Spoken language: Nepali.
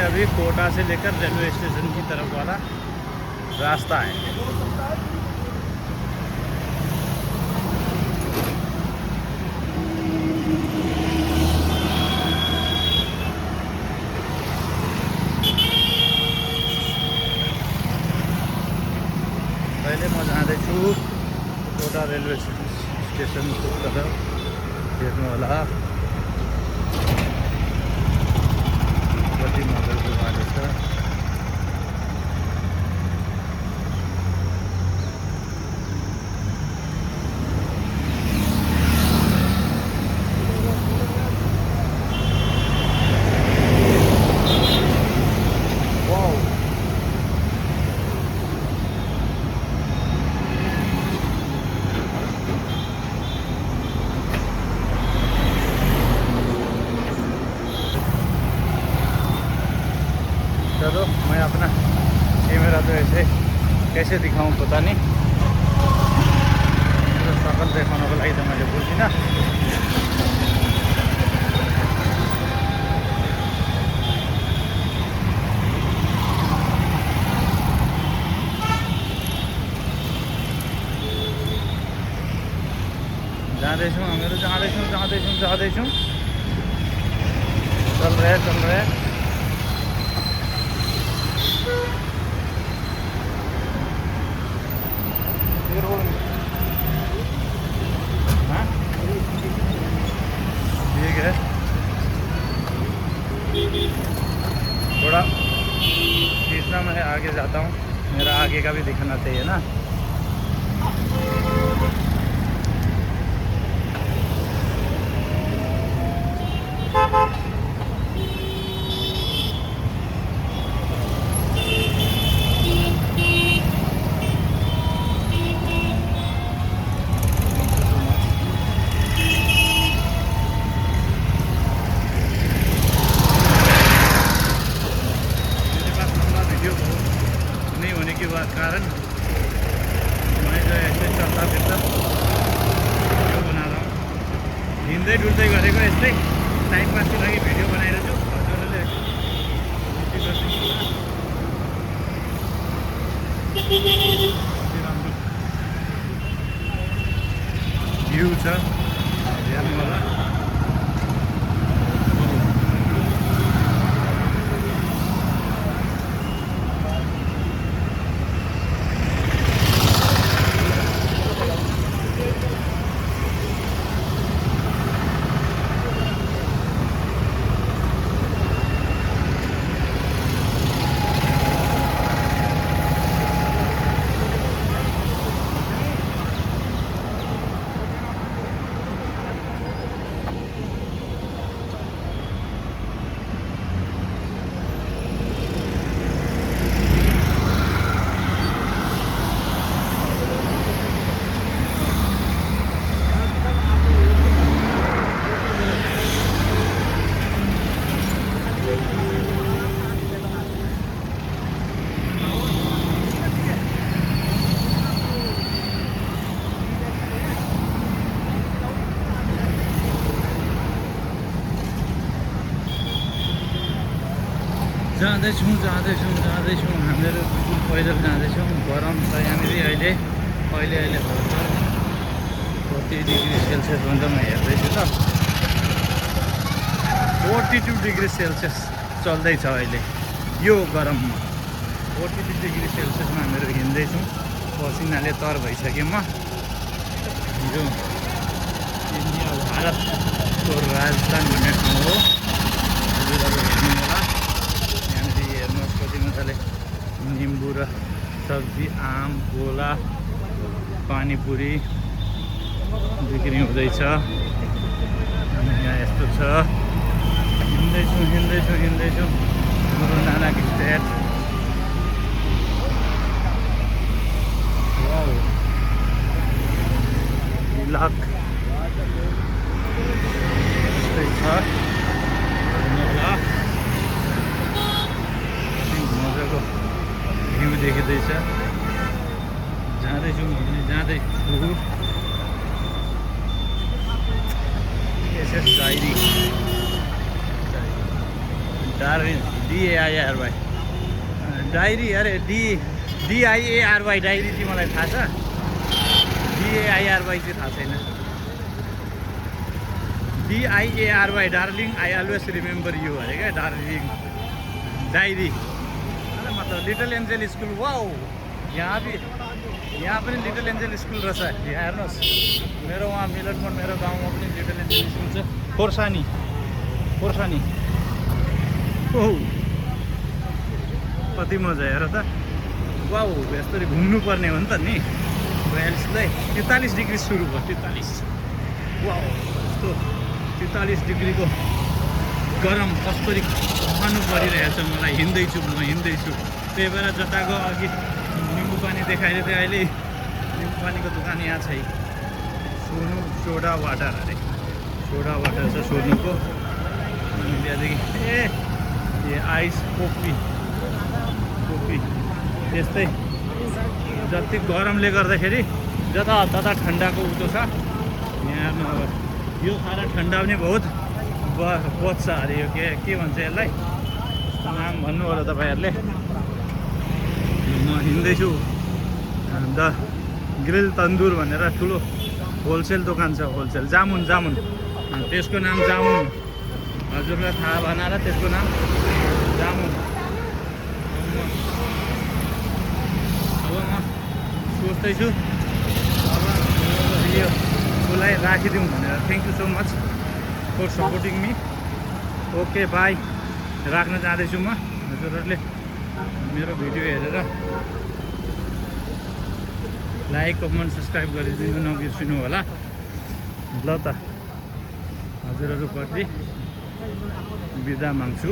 अभी कोटा से लेकर रेलवे स्टेशन की तरफ वाला रास्ता है। पहले म जाँदैछु कोटा रेलवे स्टेशन को तरफ। हेर्नु होला कति मजाको बाटो छ। चलो मैं अपना कैमरा तो ऐसे कैसे दिखाऊं पता नहीं, तो सकल देखाउनको लागि त मैले बुझिनँ। जाँदैछौँ हामीहरू, जाँदैछौँ चल रहे हाँ ठीक है। थोड़ा तीसरा मैं आगे जाता हूँ, मेरा आगे का भी दिखना चाहिए ना। कारण मैं जो ऐसे चलता फिरता भिडियो बना रहा हूँ। हिँड्दै डुल्दै गरेको यस्तै टाइम पासको लागि भिडियो बनाइरहेको छु। हजुरहरूले राम्रो भ्यू छ, हेर्नु होला। जाँदैछौँ हामीहरू पैदल जाँदैछौँ। गरम छ यहाँनिर अहिले 40 डिग्री सेल्सियस भन्छ। म हेर्दैछु त 42 डिग्री सेल्सियस चल्दैछ अहिले यो गरममा। 42 डिग्री सेल्सियसमा हामीहरू हिँड्दैछौँ। पसिनाले तर भइसक्यो म। यो इन्डिया भारतको राजधानी भन्ने ठाउँ हो। हजुरहरू हेर्नु होला, हेर्नुहोस् कति मजाले निम्बु र सब्जी, आम, गोला, पानीपुरी बिक्री हुँदैछ। अनि यहाँ यस्तो छ। हिँड्दैछौँ गुरु नानक स्टेट। वाउ इलाक यस्तै छ। मजाको भ्यू देखिँदैछ। जाँदैछु SS diary Darwin DAIRY diary अरे DIARY डायरी चाहिँ मलाई थाहा छ DAIRY चाहिँ थाहा छैन DIARY darling I always remember you अरे क्या डार्लिङ डायरी मतलब लिटल एन्जल स्कुल वाउ यहाँ पनि लिटल एन्जल स्कुल रहेछ यहाँ हेर्नुहोस् मेरो वहाँ मिलनमा मेरो गाउँमा पनि लिटल एन्जल स्कुल छ खोर्सानी ओह कति मजा हेर त वाउ यस्तरी घुम्नुपर्ने हो नि त नि 43 डिग्री सुरु भयो 43 वाउ यस्तो 43 डिग्रीको गरम कसरी खानु परिरहेछ मलाई हिँड्दैछु त्यही भएर जताको अघि निम्बु पानी देखाइदियो थियो अहिले निम्बु पानीको दोकान यहाँ छ सोनु सोडा वाटर अरे सोडा वाटर छ सोनुको अनि त्यहाँदेखि ए आइस कोपी त्यस्तै जति गरमले गर्दाखेरि जता ठन्डाको उतो छ यहाँ अब यो खाएर ठन्डा पनि बहुत बच्छ अरे यो के भन्छ यसलाई नाम भन्नु होला तपाईँहरूले म हिँड्दैछु द ग्रिल तन्दुर भनेर ठुलो होलसेल दोकान छ होलसेल जामुन त्यसको नाम जामुन हजुरलाई थाहा भएन र त्यसको नाम जामुन अब म सोच्दैछु अब यसलाई राखिदिउँ भनेर thank you so much for supporting me okay bye राख्न जाँदैछु म हजुरहरूले मेरो भिडियो हेरेर लाइक कमेन्ट सब्सक्राइब गरिदिनु नबिर्सिनु होला ल त हजुरहरूप्रति बिदा माग्छु।